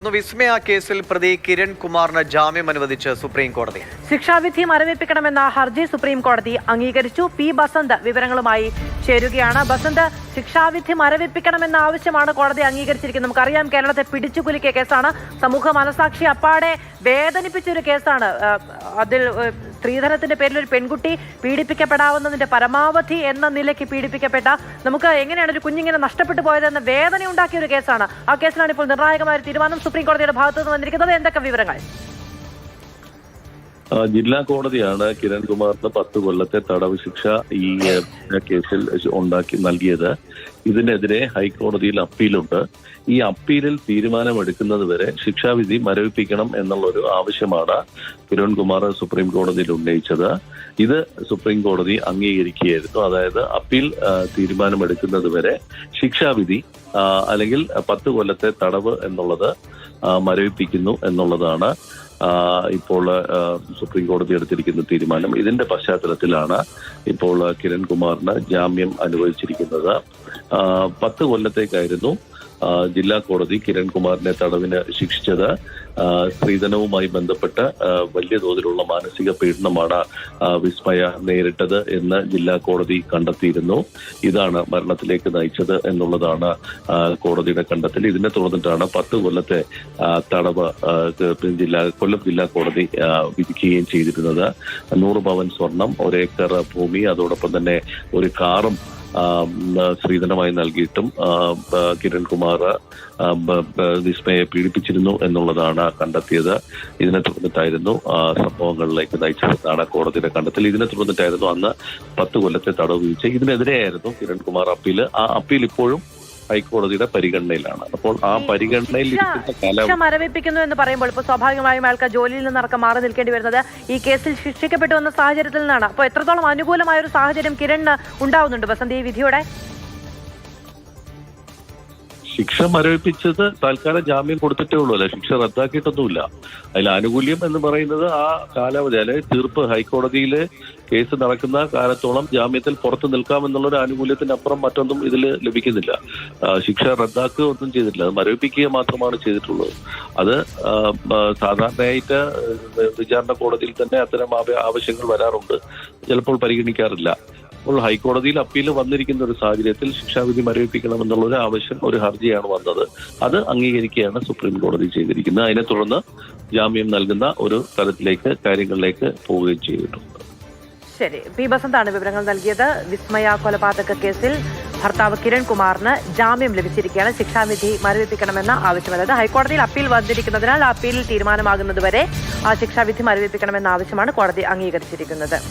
വിസ്മയ കേസിൽ പ്രതി കിരൺ കുമാറിന് ജാമ്യം അനുവദിച്ച് സുപ്രീം കോടതി. ശിക്ഷാവിധി മരവിപ്പിക്കണമെന്ന ഹർജി സുപ്രീം കോടതി അംഗീകരിച്ചു. പി ബസന്ത് വിവരങ്ങളുമായി ചേരുകയാണ്. ബസന്ത്, ശിക്ഷാവിധി മരവിപ്പിക്കണമെന്ന ആവശ്യമാണ് കോടതി അംഗീകരിച്ചിരിക്കുന്നത്. നമുക്കറിയാം, കേരളത്തെ പിടിച്ചുകുലുക്കിയ കേസാണ്. സമൂഹ മനസാക്ഷി അപ്പാടെ വേദനിപ്പിച്ചൊരു കേസാണ്. അതിൽ സ്ത്രീധനത്തിന്റെ പേരിൽ ഒരു പെൺകുട്ടി പീഡിപ്പിക്കപ്പെടാവുന്നതിന്റെ പരമാവധി എന്ന നിലയ്ക്ക് പീഡിപ്പിക്കപ്പെട്ട, നമുക്ക് എങ്ങനെയാണ് ഒരു കുഞ്ഞിങ്ങനെ നഷ്ടപ്പെട്ടു പോയതെന്ന വേദന ഉണ്ടാക്കിയ ഒരു കേസാണ്. ആ കേസിലാണ് ഇപ്പോൾ നിർണായകമായ ഒരു തീരുമാനം സുപ്രീം കോടതിയുടെ ഭാഗത്തു നിന്ന് വന്നിരിക്കുന്നത്. എന്തൊക്കെ വിവരങ്ങൾ? ജില്ലാ കോടതിയാണ് കിരൺകുമാറിന് 10 കൊല്ലത്തെ തടവ് ശിക്ഷ ഈ കേസിൽ നൽകിയത്. ഇതിനെതിരെ ഹൈക്കോടതിയിൽ അപ്പീലുണ്ട്. ഈ അപ്പീലിൽ തീരുമാനമെടുക്കുന്നത് വരെ ശിക്ഷാവിധി മരവിപ്പിക്കണം എന്നുള്ളൊരു ആവശ്യമാണ് കിരൺകുമാർ സുപ്രീം കോടതിയിൽ ഉന്നയിച്ചത്. ഇത് സുപ്രീം കോടതി അംഗീകരിക്കുകയായിരുന്നു. അതായത് അപ്പീൽ തീരുമാനമെടുക്കുന്നത് വരെ ശിക്ഷാവിധി അല്ലെങ്കിൽ 10 കൊല്ലത്തെ തടവ് എന്നുള്ളത് മരവിപ്പിക്കുന്നു എന്നുള്ളതാണ് ഇപ്പോൾ സുപ്രീം കോടതി എടുത്തിരിക്കുന്ന തീരുമാനം. ഇതിന്റെ പശ്ചാത്തലത്തിലാണ് ഇപ്പോൾ കിരൺകുമാറിന് ജാമ്യം അനുവദിച്ചിരിക്കുന്നത്. 10 കൊല്ലത്തേക്കായിരുന്നു ജില്ലാ കോടതി കിരൺകുമാറിനെ തടവിന് ശിക്ഷിച്ചത്. സ്ത്രീധനവുമായി ബന്ധപ്പെട്ട് വലിയ തോതിലുള്ള മാനസിക പീഡനമാണ് വിസ്മയ നേരിട്ടത് എന്ന് ജില്ലാ കോടതി കണ്ടെത്തിയിരുന്നു. ഇതാണ് മരണത്തിലേക്ക് നയിച്ചത് എന്നുള്ളതാണ് കോടതിയുടെ കണ്ടെത്തൽ. ഇതിനെ തുടർന്നിട്ടാണ് 10 കൊല്ലത്തെ തടവ് കൊല്ലം ജില്ലാ കോടതി വിധിക്കുകയും ചെയ്തിരുന്നത്. 100 പവൻ സ്വർണം, 1 ഏക്കർ ഭൂമി, അതോടൊപ്പം തന്നെ ഒരു കാറും സ്ത്രീധനമായി നൽകിയിട്ടും കിരൺകുമാർ വിസ്മയെ പീഡിപ്പിച്ചിരുന്നു എന്നുള്ളതാണ് കണ്ടെത്തിയത്. ഇതിനെ തുടർന്നിട്ടായിരുന്നു സംഭവങ്ങളിലേക്ക് നയിച്ചതെന്നാണ് കോടതിയുടെ കണ്ടെത്തൽ. ഇതിനെ തുടർന്നിട്ടായിരുന്നു അന്ന് 10 കൊല്ലത്തെ തടവ് വിധിച്ചത്. ഇതിനെതിരെയായിരുന്നു കിരൺകുമാർ അപ്പീൽ. ആ അപ്പീൽ ഇപ്പോഴും ഹൈക്കോടതിയുടെ പരിഗണനയിലാണ്. അപ്പോൾ ആ പരിഗണനയിൽ മരവിപ്പിക്കുന്നു എന്ന് പറയുമ്പോൾ ഇപ്പോൾ സ്വാഭാവികമായും അയാൾക്ക് ജോലിയിൽ നിന്നടക്കം മാറി നിൽക്കേണ്ടി വരുന്നത് ഈ കേസിൽ ശിക്ഷിക്കപ്പെട്ടു വന്ന സാഹചര്യത്തിൽ നിന്നാണ്. അപ്പോൾ എത്രത്തോളം അനുകൂലമായ ഒരു സാഹചര്യം കിരണിന് ഉണ്ടാവുന്നുണ്ട് ബസന്തി ഈ വിധിയോടെ? ശിക്ഷ മരവിപ്പിച്ചത് താൽക്കാലം ജാമ്യം കൊടുത്തിട്ടേ ഉള്ളൂ, അല്ലെ, ശിക്ഷ റദ്ദാക്കിയിട്ടൊന്നുമില്ല. അതിൽ ആനുകൂല്യം എന്ന് പറയുന്നത് ആ കാലാവധി, അല്ലെ, തീർപ്പ് ഹൈക്കോടതിയിലെ കേസ് നടക്കുന്ന കാലത്തോളം ജാമ്യത്തിൽ പുറത്തു നിൽക്കാമെന്നുള്ളൊരു ആനുകൂല്യത്തിനപ്പുറം മറ്റൊന്നും ഇതിൽ ലഭിക്കുന്നില്ല. ശിക്ഷ റദ്ദാക്കുക ഒന്നും ചെയ്തിട്ടില്ല, അത് മരവിപ്പിക്കുക മാത്രമാണ് ചെയ്തിട്ടുള്ളത്. അത് സാധാരണയായിട്ട് വിചാരണ കോടതിയിൽ തന്നെ അത്തരം ആവശ്യങ്ങൾ വരാറുണ്ട്, ചിലപ്പോൾ പരിഗണിക്കാറില്ല. അപ്പോൾ ഹൈക്കോടതിയിൽ അപ്പീൽ വന്നിരിക്കുന്ന ഒരു സാഹചര്യത്തിൽ ശിക്ഷാവിധി മരവിപ്പിക്കണമെന്നുള്ളൊരു ആവശ്യം, ഒരു ഹർജിയാണ് വന്നത്. അത് അംഗീകരിക്കുകയാണ് സുപ്രീം കോടതി ചെയ്തിരിക്കുന്നത്. അതിനെ തുടർന്ന് ജാമ്യം നൽകുന്ന ഒരു കാര്യങ്ങളിലേക്ക് പോവുകയും ചെയ്തിട്ടുണ്ട്. ശരി, പി ബസന്താണ് വിവരങ്ങൾ നൽകിയത്. വിസ്മയ കൊലപാതക കേസിൽ ഭർത്താവ് കിരൺ കുമാറിന് ജാമ്യം ലഭിച്ചിരിക്കുകയാണ്. ശിക്ഷാവിധി മരവിപ്പിക്കണമെന്ന ആവശ്യമല്ലാതെ ഹൈക്കോടതിയിൽ അപ്പീൽ വന്നിരിക്കുന്നതിനാൽ അപ്പീലിൽ തീരുമാനമാകുന്നതുവരെ ആ ശിക്ഷാവിധി മരവിപ്പിക്കണമെന്ന ആവശ്യമാണ് കോടതി അംഗീകരിച്ചിരിക്കുന്നത്.